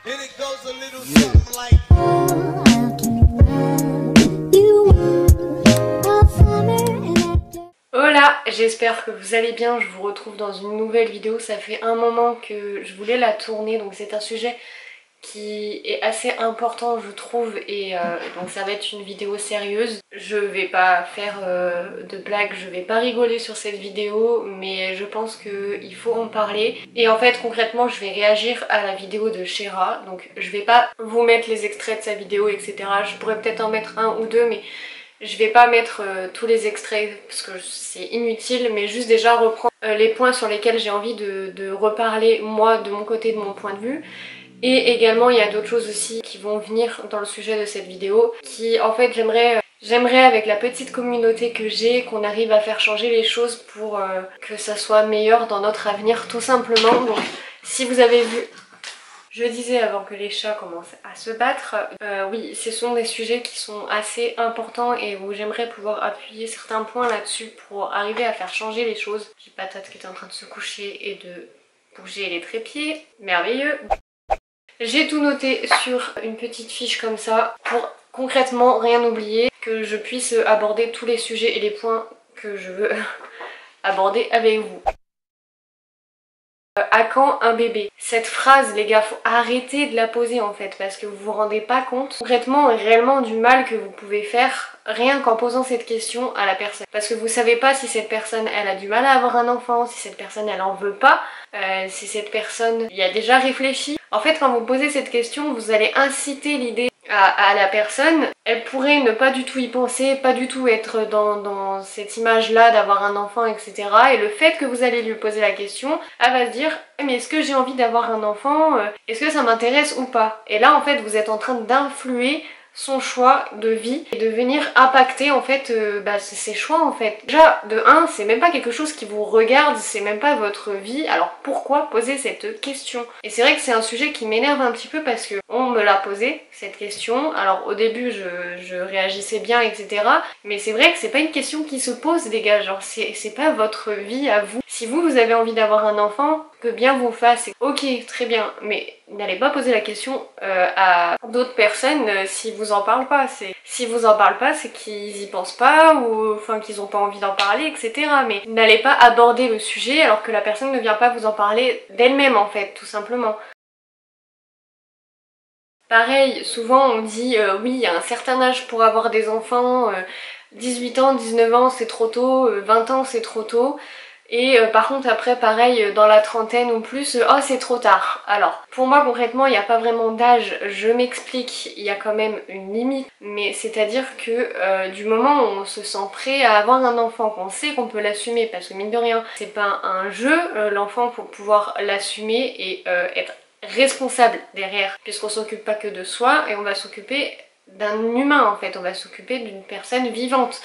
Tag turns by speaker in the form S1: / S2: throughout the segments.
S1: And it goes a little something like...
S2: Hola, j'espère que vous allez bien, je vous retrouve dans une nouvelle vidéo. Ça fait un moment que je voulais la tourner, donc c'est un sujet qui est assez important je trouve, et donc ça va être une vidéo sérieuse. Je vais pas faire de blagues, je vais pas rigoler sur cette vidéo, mais je pense qu'il faut en parler. Et en fait concrètement je vais réagir à la vidéo de Shera, donc je vais pas vous mettre les extraits de sa vidéo etc. Je pourrais peut-être en mettre un ou deux, mais je vais pas mettre tous les extraits parce que c'est inutile, mais juste déjà reprendre les points sur lesquels j'ai envie de reparler moi de mon côté, de mon point de vue. Et également il y a d'autres choses aussi qui vont venir dans le sujet de cette vidéo, qui en fait j'aimerais avec la petite communauté que j'ai, qu'on arrive à faire changer les choses pour que ça soit meilleur dans notre avenir tout simplement. Donc si vous avez vu... Je disais avant que les chats commencent à se battre, oui, ce sont des sujets qui sont assez importants et où j'aimerais pouvoir appuyer certains points là-dessus pour arriver à faire changer les choses. J'ai Patate qui est en train de se coucher et de bouger les trépieds, merveilleux. J'ai tout noté sur une petite fiche comme ça pour concrètement rien oublier, que je puisse aborder tous les sujets et les points que je veux aborder avec vous. À quand un bébé? Cette phrase les gars, faut arrêter de la poser en fait, parce que vous vous rendez pas compte concrètement et réellement du mal que vous pouvez faire rien qu'en posant cette question à la personne. Parce que vous savez pas si cette personne elle a du mal à avoir un enfant, si cette personne elle en veut pas, si cette personne y a déjà réfléchi. En fait quand vous posez cette question vous allez inciter l'idée à la personne, elle pourrait ne pas du tout y penser, pas du tout être dans cette image là d'avoir un enfant etc. Et le fait que vous allez lui poser la question, elle va se dire mais est-ce que j'ai envie d'avoir un enfant, est-ce que ça m'intéresse ou pas? Et là en fait vous êtes en train d'influer son choix de vie et de venir impacter en fait ses choix en fait. Déjà de 1 c'est même pas quelque chose qui vous regarde, c'est même pas votre vie, alors pourquoi poser cette question? Et c'est vrai que c'est un sujet qui m'énerve un petit peu parce que on me l'a posé cette question, alors au début je réagissais bien etc, mais c'est vrai que c'est pas une question qui se pose les gars, genre c'est pas votre vie à vous. Si vous avez envie d'avoir un enfant, que bien vous fasse, ok très bien, mais n'allez pas poser la question à d'autres personnes si vous en parlent pas. Si vous en parlent pas, c'est qu'ils y pensent pas ou enfin qu'ils ont pas envie d'en parler etc. Mais n'allez pas aborder le sujet alors que la personne ne vient pas vous en parler d'elle-même en fait, tout simplement. Pareil, souvent on dit oui il y a un certain âge pour avoir des enfants, 18 ans, 19 ans c'est trop tôt, 20 ans c'est trop tôt. Et par contre après pareil dans la trentaine ou plus, oh c'est trop tard. Alors pour moi concrètement il n'y a pas vraiment d'âge, je m'explique, il y a quand même une limite, mais c'est à dire que du moment où on se sent prêt à avoir un enfant, qu'on sait qu'on peut l'assumer, parce que mine de rien c'est pas un jeu l'enfant pour pouvoir l'assumer et être responsable derrière, puisqu'on s'occupe pas que de soi et on va s'occuper d'un humain en fait, on va s'occuper d'une personne vivante.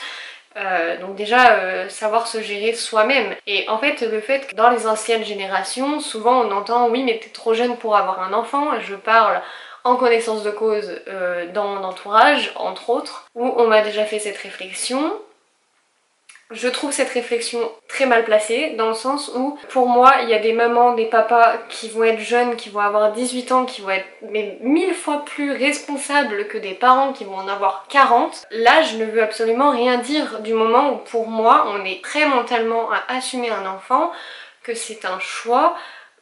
S2: Donc déjà savoir se gérer soi-même. Et en fait le fait que dans les anciennes générations souvent on entend oui mais t'es trop jeune pour avoir un enfant, je parle en connaissance de cause dans mon entourage entre autres, où on m'a déjà fait cette réflexion. Je trouve cette réflexion très mal placée dans le sens où pour moi il y a des mamans, des papas qui vont être jeunes, qui vont avoir 18 ans, qui vont être mais 1000 fois plus responsables que des parents qui vont en avoir 40. Là je ne veux absolument rien dire du moment où pour moi on est prêt mentalement à assumer un enfant, que c'est un choix,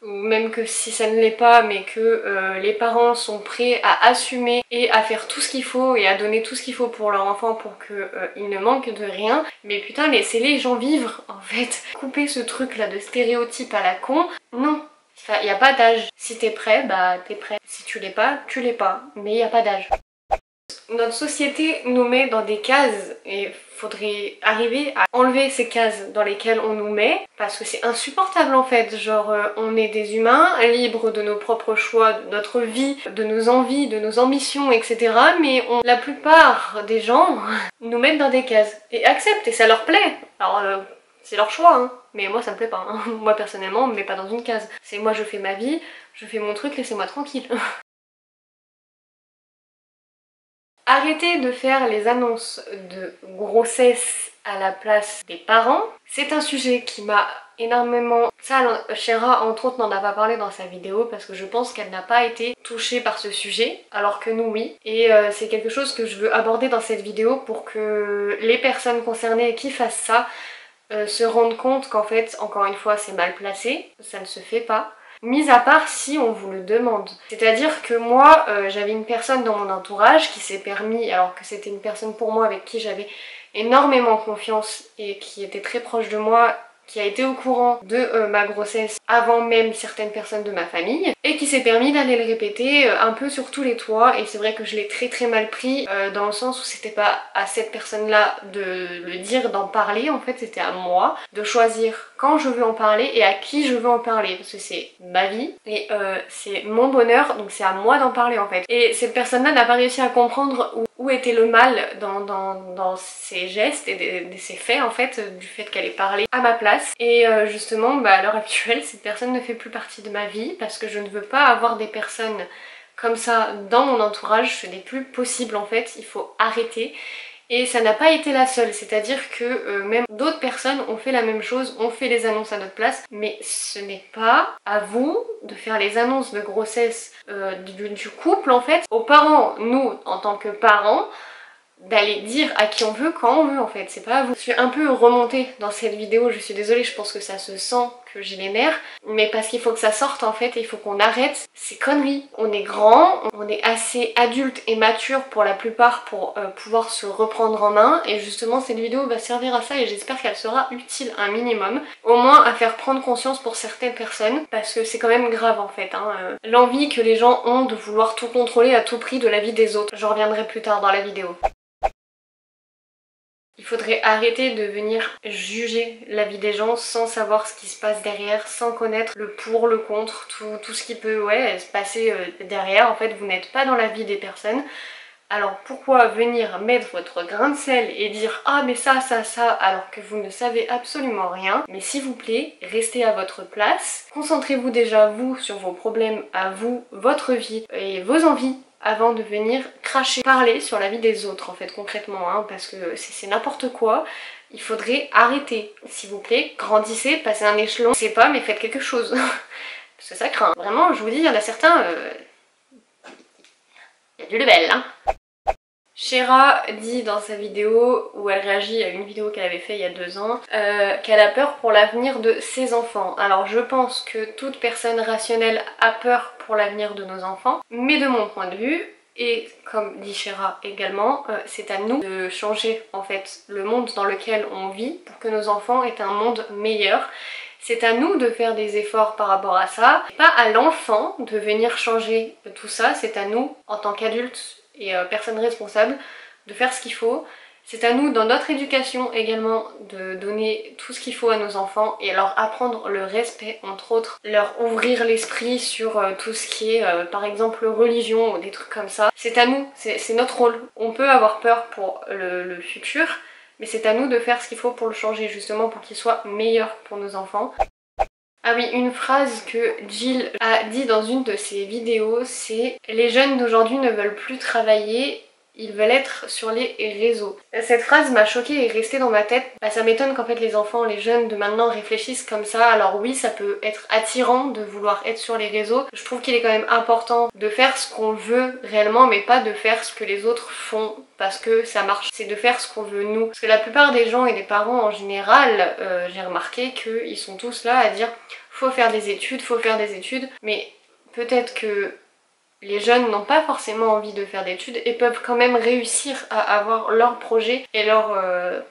S2: ou même que si ça ne l'est pas mais que les parents sont prêts à assumer et à faire tout ce qu'il faut et à donner tout ce qu'il faut pour leur enfant pour qu'il ne manque de rien. Mais putain laissez les gens vivre en fait. Couper ce truc là de stéréotype à la con, non. Il n'y a pas d'âge. Si t'es prêt, bah t'es prêt. Si tu l'es pas, tu l'es pas. Mais il n'y a pas d'âge. Notre société nous met dans des cases et faudrait arriver à enlever ces cases dans lesquelles on nous met parce que c'est insupportable en fait. Genre on est des humains libres de nos propres choix, de notre vie, de nos envies, de nos ambitions etc. Mais la plupart des gens nous mettent dans des cases et acceptent et ça leur plaît. Alors c'est leur choix hein, mais moi ça me plaît pas hein. Moi personnellement on me met pas dans une case. C'est moi je fais ma vie, je fais mon truc, laissez-moi tranquille. Arrêtez de faire les annonces de grossesse à la place des parents. C'est un sujet qui m'a énormément... Ça, Shera entre autres n'en a pas parlé dans sa vidéo parce que je pense qu'elle n'a pas été touchée par ce sujet, alors que nous oui. Et c'est quelque chose que je veux aborder dans cette vidéo pour que les personnes concernées qui fassent ça se rendent compte qu'en fait, encore une fois, c'est mal placé, ça ne se fait pas. Mis à part si on vous le demande. C'est-à-dire que moi, j'avais une personne dans mon entourage qui s'est permis, alors que c'était une personne pour moi avec qui j'avais énormément confiance et qui était très proche de moi, qui a été au courant de ma grossesse avant même certaines personnes de ma famille et qui s'est permis d'aller le répéter un peu sur tous les toits. Et c'est vrai que je l'ai très mal pris dans le sens où c'était pas à cette personne là de le dire, d'en parler, en fait c'était à moi de choisir quand je veux en parler et à qui je veux en parler parce que c'est ma vie et c'est mon bonheur, donc c'est à moi d'en parler en fait. Et cette personne là n'a pas réussi à comprendre où était le mal dans ses gestes et de ses faits en fait, du fait qu'elle ait parlé à ma place. Et justement à l'heure actuelle cette personne ne fait plus partie de ma vie parce que je ne veux pas avoir des personnes comme ça dans mon entourage, ce n'est plus possible en fait, il faut arrêter. Et ça n'a pas été la seule, c'est-à-dire que même d'autres personnes ont fait la même chose, ont fait les annonces à notre place, mais ce n'est pas à vous de faire les annonces de grossesse du couple en fait, aux parents, nous en tant que parents, d'aller dire à qui on veut quand on veut en fait, c'est pas à vous. Je suis un peu remontée dans cette vidéo, je suis désolée, je pense que ça se sent que j'ai les nerfs, mais parce qu'il faut que ça sorte en fait et il faut qu'on arrête ces conneries. On est grand, on est assez adulte et mature pour la plupart pour pouvoir se reprendre en main et justement cette vidéo va servir à ça et j'espère qu'elle sera utile un minimum, au moins à faire prendre conscience pour certaines personnes parce que c'est quand même grave en fait, hein. L'envie que les gens ont de vouloir tout contrôler à tout prix de la vie des autres. J'en reviendrai plus tard dans la vidéo. Il faudrait arrêter de venir juger la vie des gens sans savoir ce qui se passe derrière, sans connaître le pour, le contre, tout ce qui peut se passer derrière. En fait, vous n'êtes pas dans la vie des personnes. Alors pourquoi venir mettre votre grain de sel et dire ah mais ça, alors que vous ne savez absolument rien. Mais s'il vous plaît, restez à votre place. Concentrez-vous déjà vous sur vos problèmes à vous, votre vie et vos envies avant de venir cracher, parler sur la vie des autres en fait concrètement, hein, parce que c'est n'importe quoi. Il faudrait arrêter, s'il vous plaît, grandissez, passez un échelon, je sais pas mais faites quelque chose. Parce que ça craint. Vraiment, je vous dis, il y en a certains, il y a du level hein. Shera dit dans sa vidéo où elle réagit à une vidéo qu'elle avait fait il y a 2 ans qu'elle a peur pour l'avenir de ses enfants. Alors je pense que toute personne rationnelle a peur pour l'avenir de nos enfants, mais de mon point de vue, et comme dit Shera également, c'est à nous de changer en fait le monde dans lequel on vit pour que nos enfants aient un monde meilleur. C'est à nous de faire des efforts par rapport à ça, pas à l'enfant de venir changer tout ça, c'est à nous en tant qu'adultes et personnes responsables de faire ce qu'il faut. C'est à nous dans notre éducation également de donner tout ce qu'il faut à nos enfants et leur apprendre le respect entre autres, leur ouvrir l'esprit sur tout ce qui est par exemple religion ou des trucs comme ça. C'est à nous, c'est notre rôle. On peut avoir peur pour le futur, mais c'est à nous de faire ce qu'il faut pour le changer justement pour qu'il soit meilleur pour nos enfants. Ah oui, une phrase que Jill a dit dans une de ses vidéos, c'est « Les jeunes d'aujourd'hui ne veulent plus travailler, ils veulent être sur les réseaux ». Cette phrase m'a choquée et est restée dans ma tête. Ça m'étonne qu'en fait les enfants, les jeunes de maintenant réfléchissent comme ça. Alors oui, ça peut être attirant de vouloir être sur les réseaux. Je trouve qu'il est quand même important de faire ce qu'on veut réellement, mais pas de faire ce que les autres font parce que ça marche. C'est de faire ce qu'on veut nous. Parce que la plupart des gens et des parents en général, j'ai remarqué qu'ils sont tous là à dire faut faire des études, mais peut-être que les jeunes n'ont pas forcément envie de faire d'études et peuvent quand même réussir à avoir leur projet et leur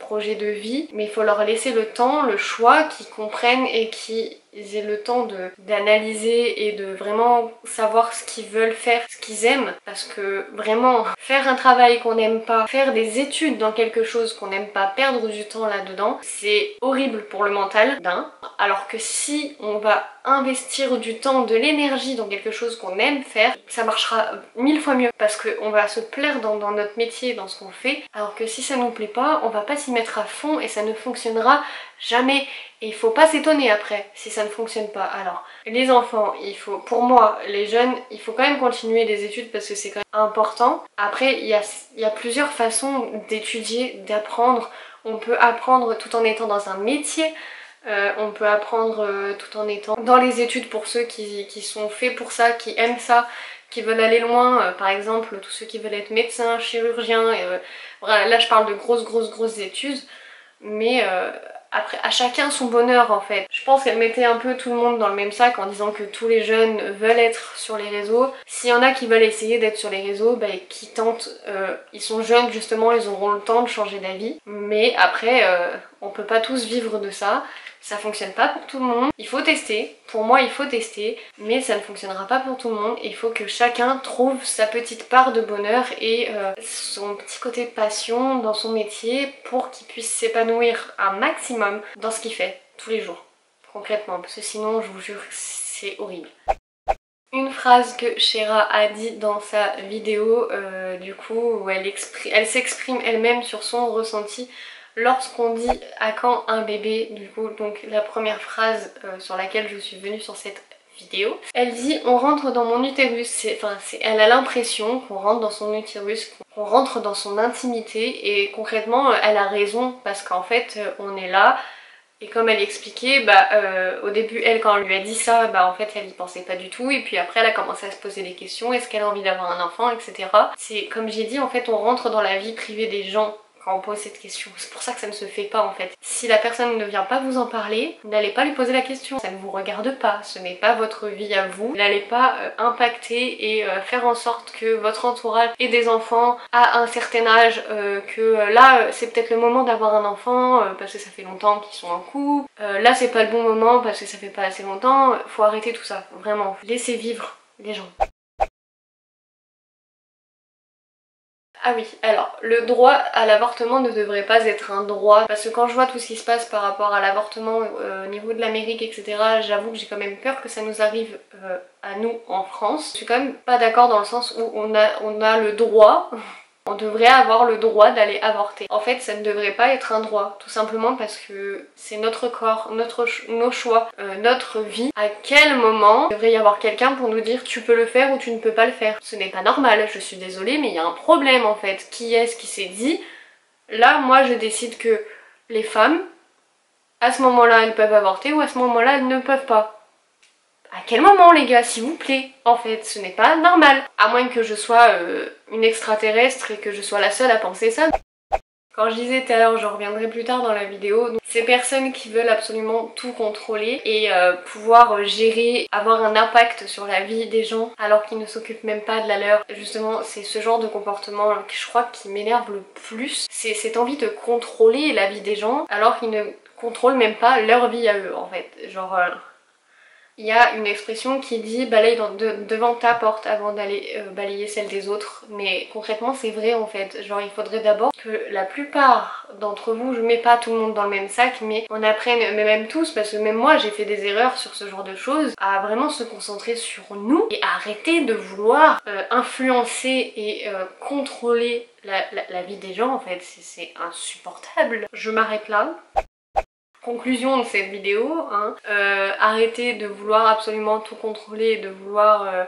S2: projet de vie, mais il faut leur laisser le temps, le choix, qu'ils comprennent et qu'ils aient le temps d'analyser et de vraiment savoir ce qu'ils veulent faire, ce qu'ils aiment, parce que vraiment faire un travail qu'on n'aime pas, faire des études dans quelque chose qu'on n'aime pas, perdre du temps là-dedans, c'est horrible pour le mental d'un, alors que si on va investir du temps, de l'énergie dans quelque chose qu'on aime faire, ça marchera 1000 fois mieux parce qu'on va se plaire dans notre métier, dans ce qu'on fait, alors que si ça nous plaît pas, on va pas s'y mettre à fond et ça ne fonctionnera jamais. Et il faut pas s'étonner après si ça ne fonctionne pas. Alors les enfants, pour moi, les jeunes, il faut quand même continuer les études parce que c'est quand même important. Après il y a plusieurs façons d'étudier, d'apprendre. On peut apprendre tout en étant dans un métier. On peut apprendre tout en étant dans les études pour ceux qui sont faits pour ça, qui aiment ça, qui veulent aller loin. Par exemple, tous ceux qui veulent être médecins, chirurgiens. Voilà, là je parle de grosses études. Mais après, à chacun son bonheur en fait. Je pense qu'elle mettait un peu tout le monde dans le même sac en disant que tous les jeunes veulent être sur les réseaux. S'il y en a qui veulent essayer d'être sur les réseaux, bah, qui tentent, ils sont jeunes justement, ils auront le temps de changer d'avis. Mais après, on peut pas tous vivre de ça. Ça fonctionne pas pour tout le monde, il faut tester, pour moi il faut tester, mais ça ne fonctionnera pas pour tout le monde et il faut que chacun trouve sa petite part de bonheur et son petit côté passion dans son métier pour qu'il puisse s'épanouir un maximum dans ce qu'il fait tous les jours, concrètement, parce que sinon je vous jure c'est horrible. Une phrase que Shera a dit dans sa vidéo, du coup, où elle s'exprime elle-même sur son ressenti lorsqu'on dit à quand un bébé, du coup, donc la première phrase sur laquelle je suis venue sur cette vidéo. Elle dit on rentre dans mon utérus, elle a l'impression qu'on rentre dans son utérus, qu'on rentre dans son intimité et concrètement elle a raison parce qu'en fait on est là. Et comme elle expliquait, au début elle quand on lui a dit ça, en fait elle y pensait pas du tout et puis après elle a commencé à se poser des questions, est-ce qu'elle a envie d'avoir un enfant, etc. C'est comme j'ai dit, en fait on rentre dans la vie privée des gens quand on pose cette question, c'est pour ça que ça ne se fait pas en fait. Si la personne ne vient pas vous en parler, n'allez pas lui poser la question, ça ne vous regarde pas, ce n'est pas votre vie à vous, n'allez pas impacter et faire en sorte que votre entourage ait des enfants à un certain âge, que là c'est peut-être le moment d'avoir un enfant parce que ça fait longtemps qu'ils sont en couple, là c'est pas le bon moment parce que ça fait pas assez longtemps, faut arrêter tout ça, vraiment, laissez vivre les gens. Ah oui, alors le droit à l'avortement ne devrait pas être un droit parce que quand je vois tout ce qui se passe par rapport à l'avortement au niveau de l'Amérique, etc., j'avoue que j'ai quand même peur que ça nous arrive à nous en France. Je suis quand même pas d'accord dans le sens où on a le droit. On devrait avoir le droit d'aller avorter. En fait, ça ne devrait pas être un droit, tout simplement parce que c'est notre corps, nos choix, notre vie. À quel moment il devrait y avoir quelqu'un pour nous dire tu peux le faire ou tu ne peux pas le faire? Ce n'est pas normal, je suis désolée, mais il y a un problème en fait. Qui est-ce qui s'est dit là, moi je décide que les femmes, à ce moment-là, elles peuvent avorter ou à ce moment-là, elles ne peuvent pas. À quel moment les gars, s'il vous plaît? En fait, ce n'est pas normal. À moins que je sois une extraterrestre et que je sois la seule à penser ça. Quand je disais tout à l'heure, je reviendrai plus tard dans la vidéo, donc, ces personnes qui veulent absolument tout contrôler et pouvoir gérer, avoir un impact sur la vie des gens alors qu'ils ne s'occupent même pas de la leur. Justement, c'est ce genre de comportement que je crois qui m'énerve le plus. C'est cette envie de contrôler la vie des gens alors qu'ils ne contrôlent même pas leur vie à eux en fait. Genre... Il y a une expression qui dit balaye devant ta porte avant d'aller balayer celle des autres, mais concrètement c'est vrai en fait, genre il faudrait d'abord que la plupart d'entre vous, je mets pas tout le monde dans le même sac, mais on apprenne, mais même tous, parce que même moi j'ai fait des erreurs sur ce genre de choses, à vraiment se concentrer sur nous et arrêter de vouloir influencer et contrôler la vie des gens en fait, c'est insupportable. Je m'arrête là. Conclusion de cette vidéo, arrêtez de vouloir absolument tout contrôler et de vouloir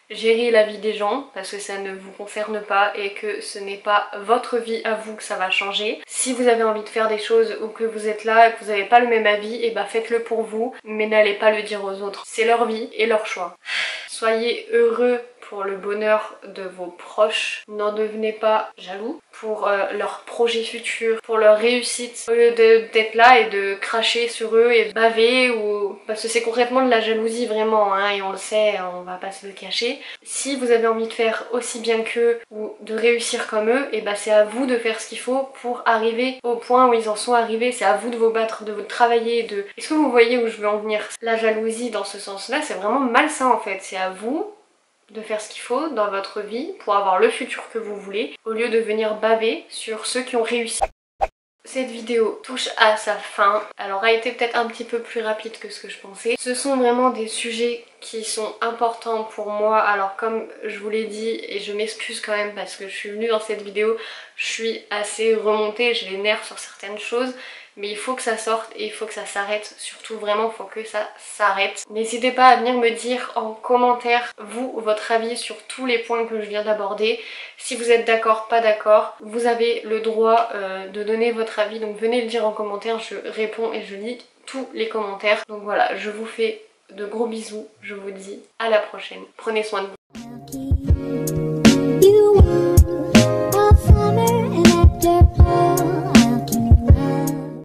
S2: gérer la vie des gens parce que ça ne vous concerne pas et que ce n'est pas votre vie à vous que ça va changer. Si vous avez envie de faire des choses ou que vous êtes là et que vous n'avez pas le même avis, et faites-le pour vous, mais n'allez pas le dire aux autres. C'est leur vie et leur choix. Soyez heureux pour le bonheur de vos proches, n'en devenez pas jaloux pour leurs projets futurs, pour leur réussite, au lieu d'être là et de cracher sur eux et de baver ou... parce que c'est concrètement de la jalousie vraiment et on le sait, on va pas se le cacher. Si vous avez envie de faire aussi bien qu'eux ou de réussir comme eux, c'est à vous de faire ce qu'il faut pour arriver au point où ils en sont arrivés, c'est à vous de vous battre, de vous travailler, de... Est-ce que vous voyez où je veux en venir? La jalousie dans ce sens-là, c'est vraiment malsain en fait, c'est à vous de faire ce qu'il faut dans votre vie pour avoir le futur que vous voulez, au lieu de venir baver sur ceux qui ont réussi. Cette vidéo touche à sa fin, elle aura été peut-être un petit peu plus rapide que ce que je pensais. Ce sont vraiment des sujets qui sont importants pour moi. Alors comme je vous l'ai dit, et je m'excuse quand même parce que je suis venue dans cette vidéo, je suis assez remontée, j'ai les nerfs sur certaines choses, mais il faut que ça sorte et il faut que ça s'arrête, surtout vraiment il faut que ça s'arrête. N'hésitez pas à venir me dire en commentaire vous, votre avis sur tous les points que je viens d'aborder. Si vous êtes d'accord, pas d'accord, vous avez le droit de donner votre avis, donc venez le dire en commentaire, je réponds et je lis tous les commentaires. Donc voilà, je vous fais de gros bisous, je vous dis à la prochaine. Prenez soin de vous.